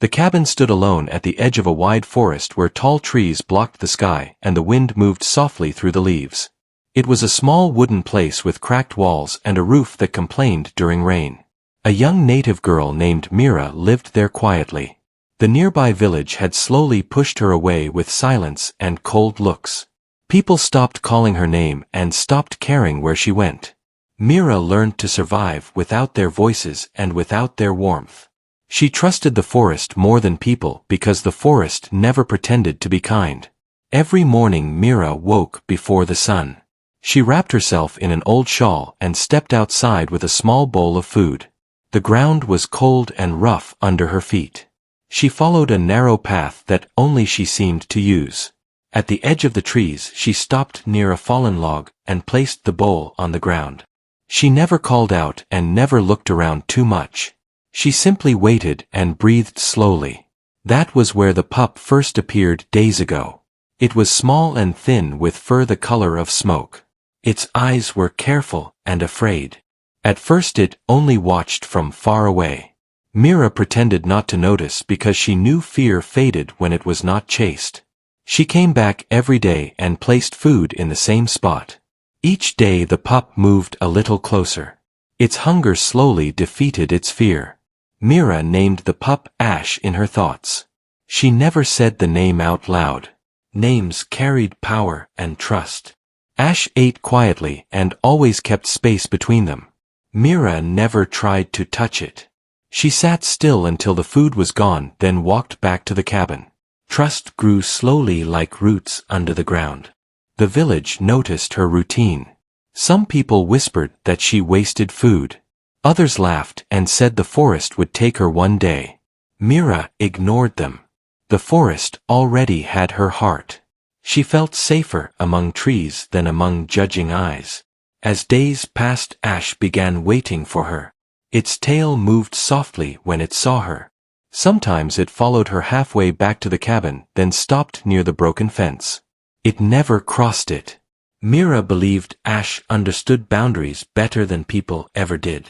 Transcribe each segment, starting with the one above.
The cabin stood alone at the edge of a wide forest where tall trees blocked the sky and the wind moved softly through the leaves. It was a small wooden place with cracked walls and a roof that complained during rain. A young native girl named Mira lived there quietly. The nearby village had slowly pushed her away with silence and cold looks. People stopped calling her name and stopped caring where she went. Mira learned to survive without their voices and without their warmth. She trusted the forest more than people because the forest never pretended to be kind. Every morning Mira woke before the sun. She wrapped herself in an old shawl and stepped outside with a small bowl of food. The ground was cold and rough under her feet. She followed a narrow path that only she seemed to use. At the edge of the trees she stopped near a fallen log and placed the bowl on the ground. She never called out and never looked around too much. She simply waited and breathed slowly. That was where the pup first appeared days ago. It was small and thin with fur the color of smoke. Its eyes were careful and afraid. At first it only watched from far away. Mira pretended not to notice because she knew fear faded when it was not chased. She came back every day and placed food in the same spot. Each day the pup moved a little closer. Its hunger slowly defeated its fear. Mira named the pup Ash in her thoughts. She never said the name out loud. Names carried power and trust. Ash ate quietly and always kept space between them. Mira never tried to touch it. She sat still until the food was gone, then walked back to the cabin. Trust grew slowly like roots under the ground. The village noticed her routine. Some people whispered that she wasted food. Others laughed and said the forest would take her one day. Mira ignored them. The forest already had her heart. She felt safer among trees than among judging eyes. As days passed, Ash began waiting for her. Its tail moved softly when it saw her. Sometimes it followed her halfway back to the cabin, then stopped near the broken fence. It never crossed it. Mira believed Ash understood boundaries better than people ever did.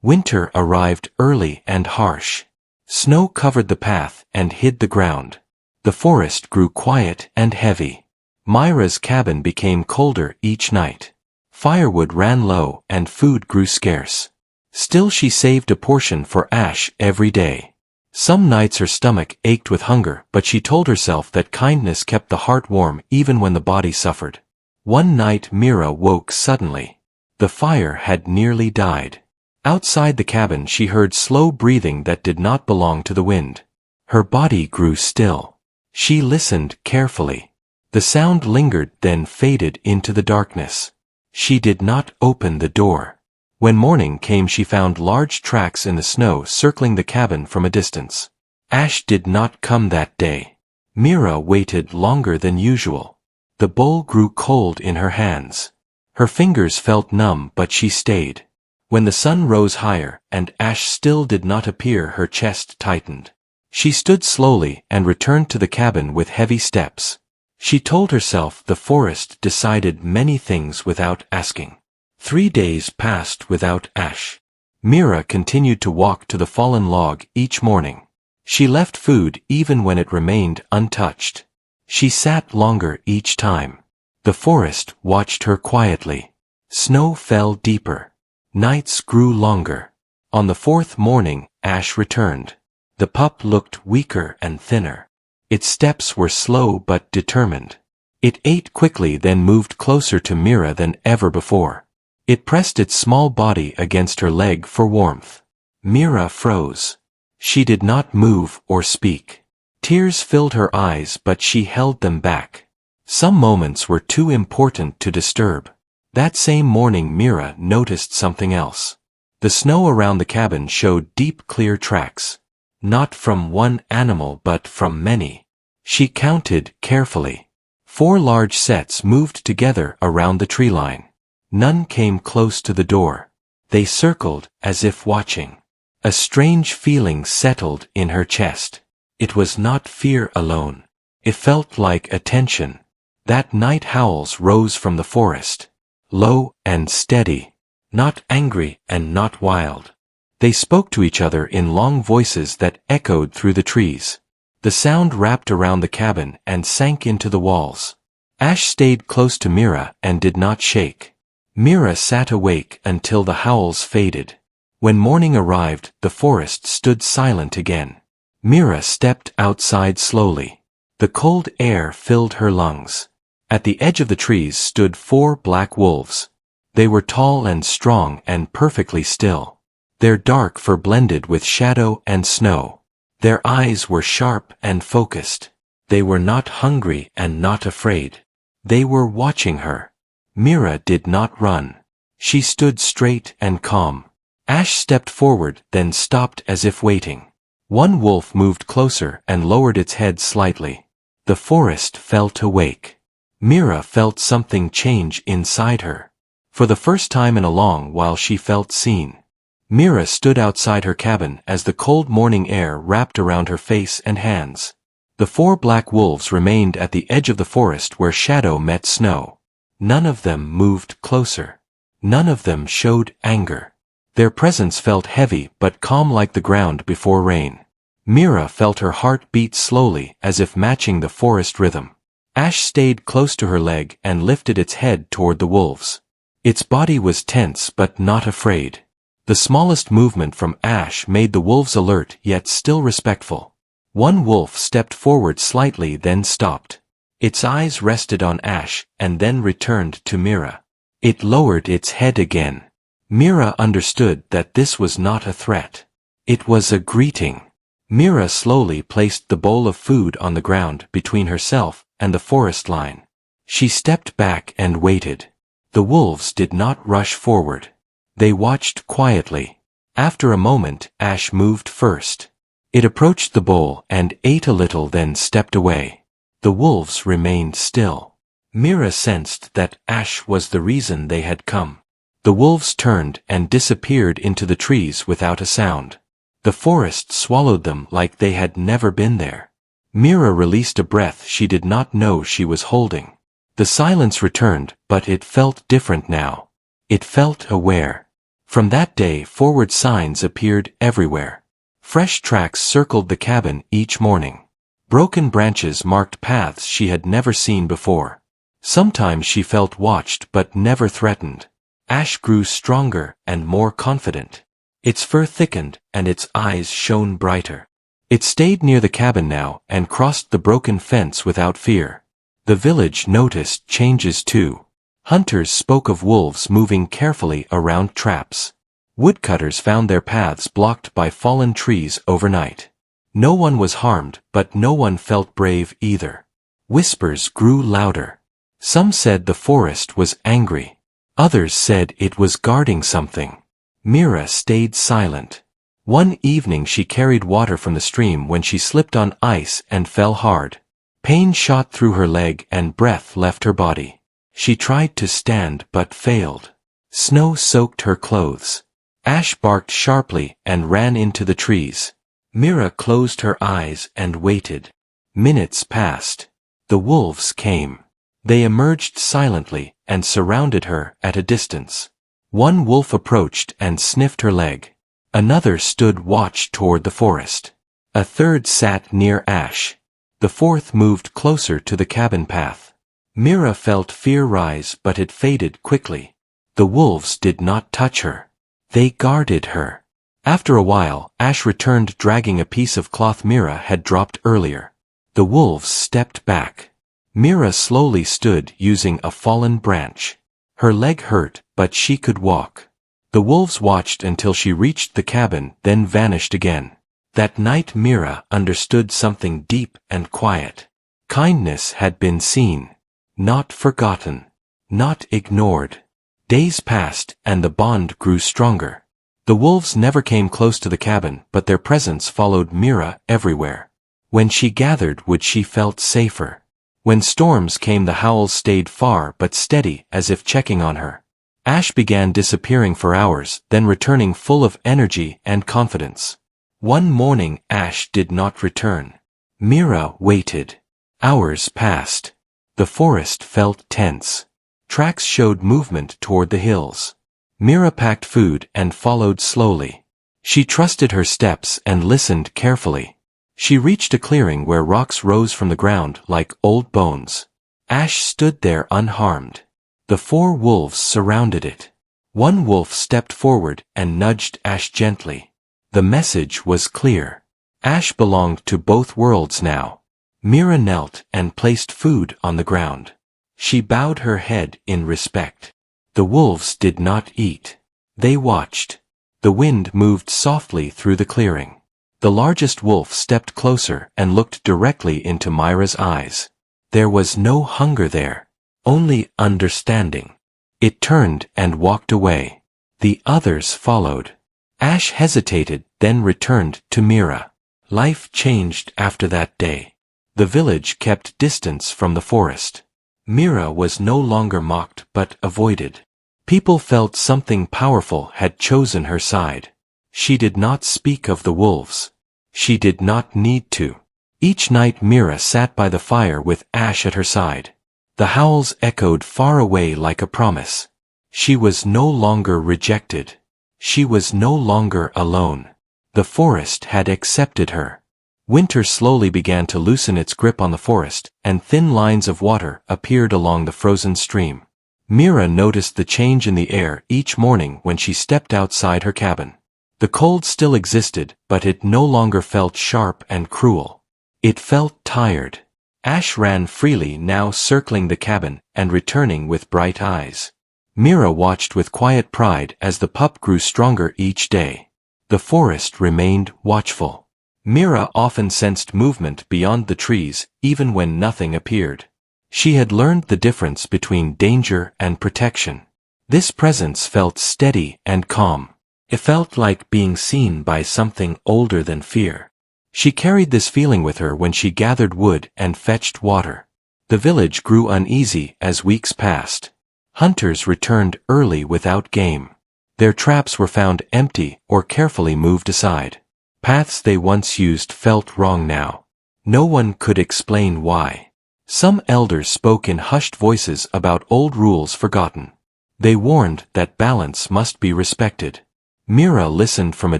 Winter arrived early and harsh. Snow covered the path and hid the ground. The forest grew quiet and heavy. Mira's cabin became colder each night. Firewood ran low and food grew scarce. Still she saved a portion for Ash every day. Some nights her stomach ached with hunger, but she told herself that kindness kept the heart warm even when the body suffered. One night Mira woke suddenly. The fire had nearly died. Outside the cabin she heard slow breathing that did not belong to the wind. Her body grew still. She listened carefully. The sound lingered then faded into the darkness. She did not open the door. When morning came she found large tracks in the snow circling the cabin from a distance. Ash did not come that day. Mira waited longer than usual. The bowl grew cold in her hands. Her fingers felt numb but she stayed. When the sun rose higher and Ash still did not appear, her chest tightened. She stood slowly and returned to the cabin with heavy steps. She told herself the forest decided many things without asking. 3 days passed without Ash. Mira continued to walk to the fallen log each morning. She left food even when it remained untouched. She sat longer each time. The forest watched her quietly. Snow fell deeper. Nights grew longer. On the 4th morning, Ash returned. The pup looked weaker and thinner. Its steps were slow but determined. It ate quickly then moved closer to Mira than ever before. It pressed its small body against her leg for warmth. Mira froze. She did not move or speak. Tears filled her eyes but she held them back. Some moments were too important to disturb. That same morning Mira noticed something else. The snow around the cabin showed deep clear tracks. Not from one animal but from many. She counted carefully. 4 large sets moved together around the tree line. None came close to the door. They circled as if watching. A strange feeling settled in her chest. It was not fear alone. It felt like attention. That night howls rose from the forest. Low and steady. Not angry and not wild. They spoke to each other in long voices that echoed through the trees. The sound wrapped around the cabin and sank into the walls. Ash stayed close to Mira and did not shake. Mira sat awake until the howls faded. When morning arrived, the forest stood silent again. Mira stepped outside slowly. The cold air filled her lungs. At the edge of the trees stood 4 black wolves. They were tall and strong and perfectly still. Their dark fur blended with shadow and snow. Their eyes were sharp and focused. They were not hungry and not afraid. They were watching her. Mira did not run. She stood straight and calm. Ash stepped forward, then stopped as if waiting. One wolf moved closer and lowered its head slightly. The forest felt awake. Mira felt something change inside her. For the first time in a long while she felt seen. Mira stood outside her cabin as the cold morning air wrapped around her face and hands. The 4 black wolves remained at the edge of the forest where shadow met snow. None of them moved closer. None of them showed anger. Their presence felt heavy but calm like the ground before rain. Mira felt her heart beat slowly as if matching the forest rhythm. Ash stayed close to her leg and lifted its head toward the wolves. Its body was tense but not afraid. The smallest movement from Ash made the wolves alert yet still respectful. One wolf stepped forward slightly then stopped. Its eyes rested on Ash and then returned to Mira. It lowered its head again. Mira understood that this was not a threat. It was a greeting. Mira slowly placed the bowl of food on the ground between herself and the forest line. She stepped back and waited. The wolves did not rush forward. They watched quietly. After a moment, Ash moved first. It approached the bowl and ate a little then stepped away. The wolves remained still. Mira sensed that Ash was the reason they had come. The wolves turned and disappeared into the trees without a sound. The forest swallowed them like they had never been there. Mira released a breath she did not know she was holding. The silence returned, but it felt different now. It felt aware. From that day forward signs appeared everywhere. Fresh tracks circled the cabin each morning. Broken branches marked paths she had never seen before. Sometimes she felt watched but never threatened. Ash grew stronger and more confident. Its fur thickened and its eyes shone brighter. It stayed near the cabin now and crossed the broken fence without fear. The village noticed changes too. Hunters spoke of wolves moving carefully around traps. Woodcutters found their paths blocked by fallen trees overnight. No one was harmed, but no one felt brave either. Whispers grew louder. Some said the forest was angry. Others said it was guarding something. Mira stayed silent. One evening she carried water from the stream when she slipped on ice and fell hard. Pain shot through her leg and breath left her body. She tried to stand but failed. Snow soaked her clothes. Ash barked sharply and ran into the trees. Mira closed her eyes and waited. Minutes passed. The wolves came. They emerged silently and surrounded her at a distance. One wolf approached and sniffed her leg. Another stood watch toward the forest. A third sat near Ash. The fourth moved closer to the cabin path. Mira felt fear rise but it faded quickly. The wolves did not touch her. They guarded her. After a while, Ash returned dragging a piece of cloth Mira had dropped earlier. The wolves stepped back. Mira slowly stood using a fallen branch. Her leg hurt, but she could walk. The wolves watched until she reached the cabin, then vanished again. That night Mira understood something deep and quiet. Kindness had been seen. Not forgotten. Not ignored. Days passed, and the bond grew stronger. The wolves never came close to the cabin, but their presence followed Mira everywhere. When she gathered wood she felt safer. When storms came the howls stayed far but steady as if checking on her. Ash began disappearing for hours, then returning full of energy and confidence. One morning Ash did not return. Mira waited. Hours passed. The forest felt tense. Tracks showed movement toward the hills. Mira packed food and followed slowly. She trusted her steps and listened carefully. She reached a clearing where rocks rose from the ground like old bones. Ash stood there unharmed. The 4 wolves surrounded it. One wolf stepped forward and nudged Ash gently. The message was clear. Ash belonged to both worlds now. Mira knelt and placed food on the ground. She bowed her head in respect. The wolves did not eat. They watched. The wind moved softly through the clearing. The largest wolf stepped closer and looked directly into Mira's eyes. There was no hunger there, only understanding. It turned and walked away. The others followed. Ash hesitated, then returned to Mira. Life changed after that day. The village kept distance from the forest. Mira was no longer mocked but avoided. People felt something powerful had chosen her side. She did not speak of the wolves. She did not need to. Each night Mira sat by the fire with Ash at her side. The howls echoed far away like a promise. She was no longer rejected. She was no longer alone. The forest had accepted her. Winter slowly began to loosen its grip on the forest, and thin lines of water appeared along the frozen stream. Mira noticed the change in the air each morning when she stepped outside her cabin. The cold still existed, but it no longer felt sharp and cruel. It felt tired. Ash ran freely now, circling the cabin and returning with bright eyes. Mira watched with quiet pride as the pup grew stronger each day. The forest remained watchful. Mira often sensed movement beyond the trees, even when nothing appeared. She had learned the difference between danger and protection. This presence felt steady and calm. It felt like being seen by something older than fear. She carried this feeling with her when she gathered wood and fetched water. The village grew uneasy as weeks passed. Hunters returned early without game. Their traps were found empty or carefully moved aside. Paths they once used felt wrong now. No one could explain why. Some elders spoke in hushed voices about old rules forgotten. They warned that balance must be respected. Mira listened from a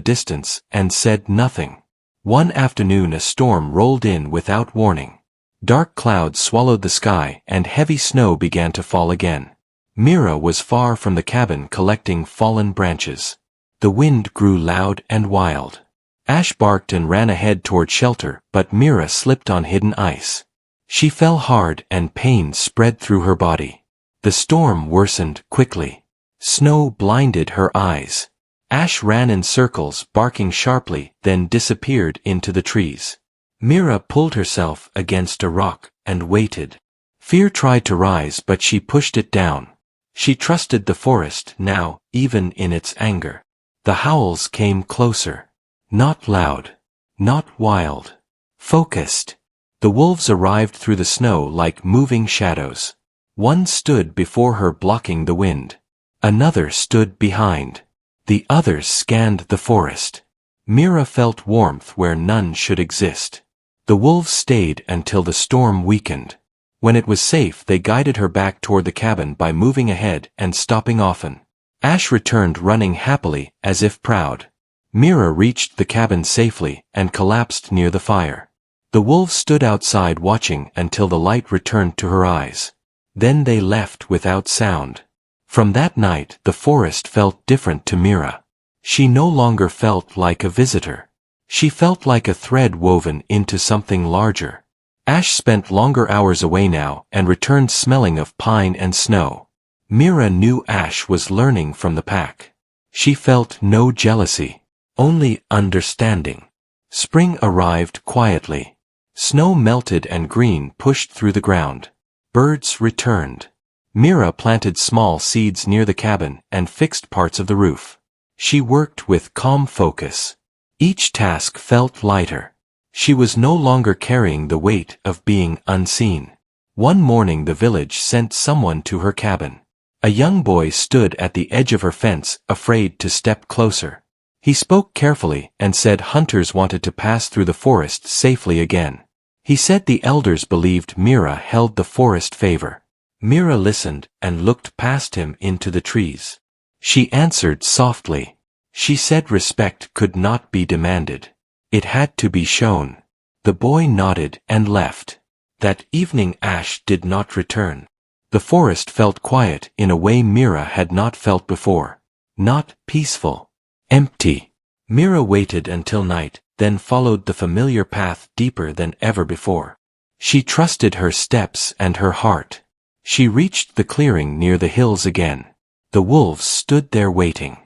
distance and said nothing. One afternoon a storm rolled in without warning. Dark clouds swallowed the sky and heavy snow began to fall again. Mira was far from the cabin collecting fallen branches. The wind grew loud and wild. Ash barked and ran ahead toward shelter, but Mira slipped on hidden ice. She fell hard and pain spread through her body. The storm worsened quickly. Snow blinded her eyes. Ash ran in circles, barking sharply, then disappeared into the trees. Mira pulled herself against a rock and waited. Fear tried to rise, but she pushed it down. She trusted the forest now, even in its anger. The howls came closer. Not loud. Not wild. Focused. The wolves arrived through the snow like moving shadows. One stood before her, blocking the wind. Another stood behind. The others scanned the forest. Mira felt warmth where none should exist. The wolves stayed until the storm weakened. When it was safe, they guided her back toward the cabin by moving ahead and stopping often. Ash returned running happily, as if proud. Mira reached the cabin safely and collapsed near the fire. The wolves stood outside watching until the light returned to her eyes. Then they left without sound. From that night, the forest felt different to Mira. She no longer felt like a visitor. She felt like a thread woven into something larger. Ash spent longer hours away now and returned smelling of pine and snow. Mira knew Ash was learning from the pack. She felt no jealousy, only understanding. Spring arrived quietly. Snow melted and green pushed through the ground. Birds returned. Mira planted small seeds near the cabin and fixed parts of the roof. She worked with calm focus. Each task felt lighter. She was no longer carrying the weight of being unseen. One morning the village sent someone to her cabin. A young boy stood at the edge of her fence, afraid to step closer. He spoke carefully and said hunters wanted to pass through the forest safely again. He said the elders believed Mira held the forest favor. Mira listened and looked past him into the trees. She answered softly. She said respect could not be demanded. It had to be shown. The boy nodded and left. That evening Ash did not return. The forest felt quiet in a way Mira had not felt before. Not peaceful. Empty. Mira waited until night, then followed the familiar path deeper than ever before. She trusted her steps and her heart. She reached the clearing near the hills again. The wolves stood there waiting.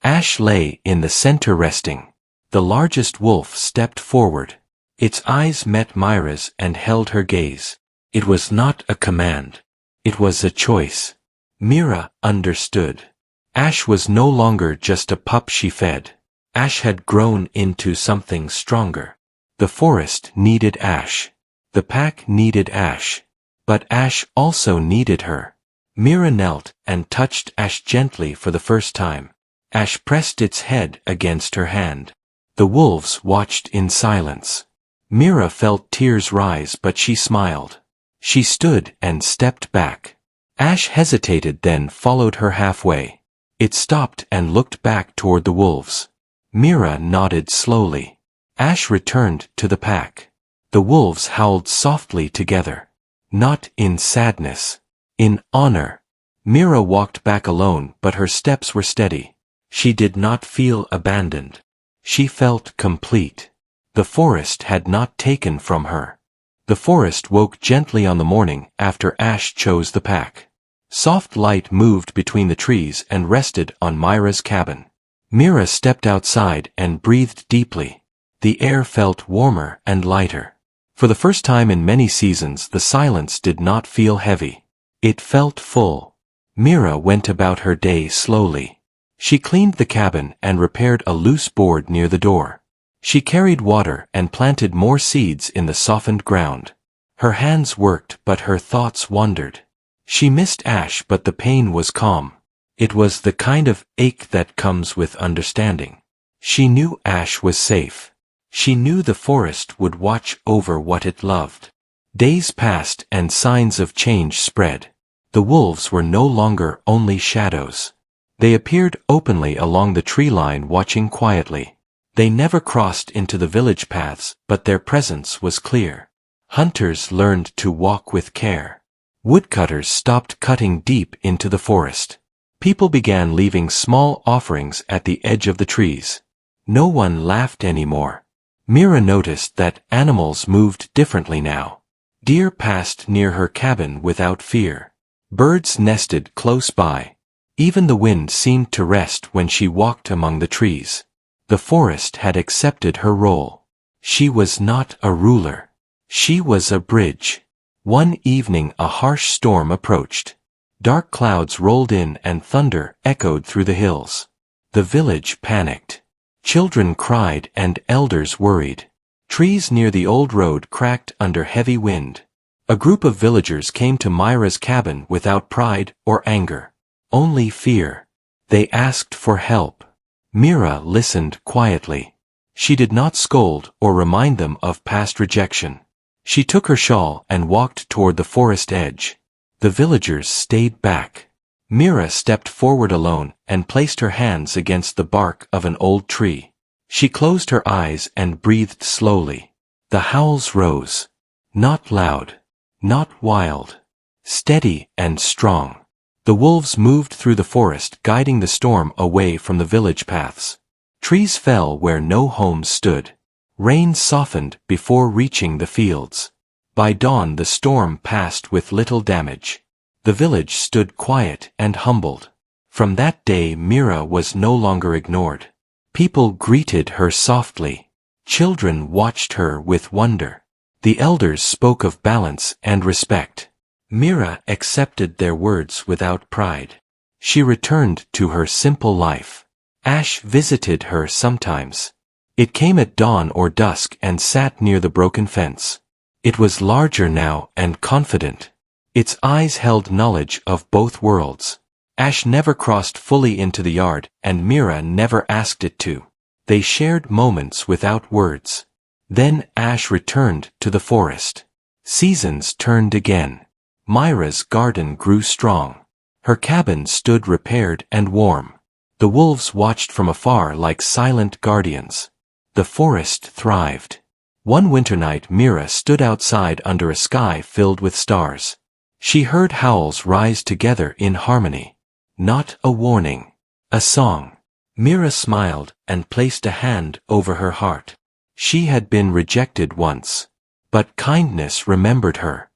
Ash lay in the center resting. The largest wolf stepped forward. Its eyes met Myra's and held her gaze. It was not a command. It was a choice. Mira understood. Ash was no longer just a pup she fed. Ash had grown into something stronger. The forest needed Ash. The pack needed Ash. But Ash also needed her. Mira knelt and touched Ash gently for the first time. Ash pressed its head against her hand. The wolves watched in silence. Mira felt tears rise, but she smiled. She stood and stepped back. Ash hesitated, then followed her halfway. It stopped and looked back toward the wolves. Mira nodded slowly. Ash returned to the pack. The wolves howled softly together. Not in sadness. In honor. Mira walked back alone, but her steps were steady. She did not feel abandoned. She felt complete. The forest had not taken from her. The forest woke gently on the morning after Ash chose the pack. Soft light moved between the trees and rested on Myra's cabin. Mira stepped outside and breathed deeply. The air felt warmer and lighter. For the first time in many seasons, the silence did not feel heavy. It felt full. Mira went about her day slowly. She cleaned the cabin and repaired a loose board near the door. She carried water and planted more seeds in the softened ground. Her hands worked, but her thoughts wandered. She missed Ash, but the pain was calm. It was the kind of ache that comes with understanding. She knew Ash was safe. She knew the forest would watch over what it loved. Days passed and signs of change spread. The wolves were no longer only shadows. They appeared openly along the tree line, watching quietly. They never crossed into the village paths, but their presence was clear. Hunters learned to walk with care. Woodcutters stopped cutting deep into the forest. People began leaving small offerings at the edge of the trees. No one laughed anymore. Mira noticed that animals moved differently now. Deer passed near her cabin without fear. Birds nested close by. Even the wind seemed to rest when she walked among the trees. The forest had accepted her role. She was not a ruler. She was a bridge. One evening a harsh storm approached. Dark clouds rolled in and thunder echoed through the hills. The village panicked. Children cried and elders worried. Trees near the old road cracked under heavy wind. A group of villagers came to Myra's cabin without pride or anger. Only fear. They asked for help. Mira listened quietly. She did not scold or remind them of past rejection. She took her shawl and walked toward the forest edge. The villagers stayed back. Mira stepped forward alone and placed her hands against the bark of an old tree. She closed her eyes and breathed slowly. The howls rose. Not loud. Not wild. Steady and strong. The wolves moved through the forest, guiding the storm away from the village paths. Trees fell where no homes stood. Rain softened before reaching the fields. By dawn the storm passed with little damage. The village stood quiet and humbled. From that day Mira was no longer ignored. People greeted her softly. Children watched her with wonder. The elders spoke of balance and respect. Mira accepted their words without pride. She returned to her simple life. Ash visited her sometimes. It came at dawn or dusk and sat near the broken fence. It was larger now and confident. Its eyes held knowledge of both worlds. Ash never crossed fully into the yard, and Mira never asked it to. They shared moments without words. Then Ash returned to the forest. Seasons turned again. Myra's garden grew strong. Her cabin stood repaired and warm. The wolves watched from afar like silent guardians. The forest thrived. One winter night Mira stood outside under a sky filled with stars. She heard howls rise together in harmony. Not a warning. A song. Mira smiled and placed a hand over her heart. She had been rejected once. But kindness remembered her.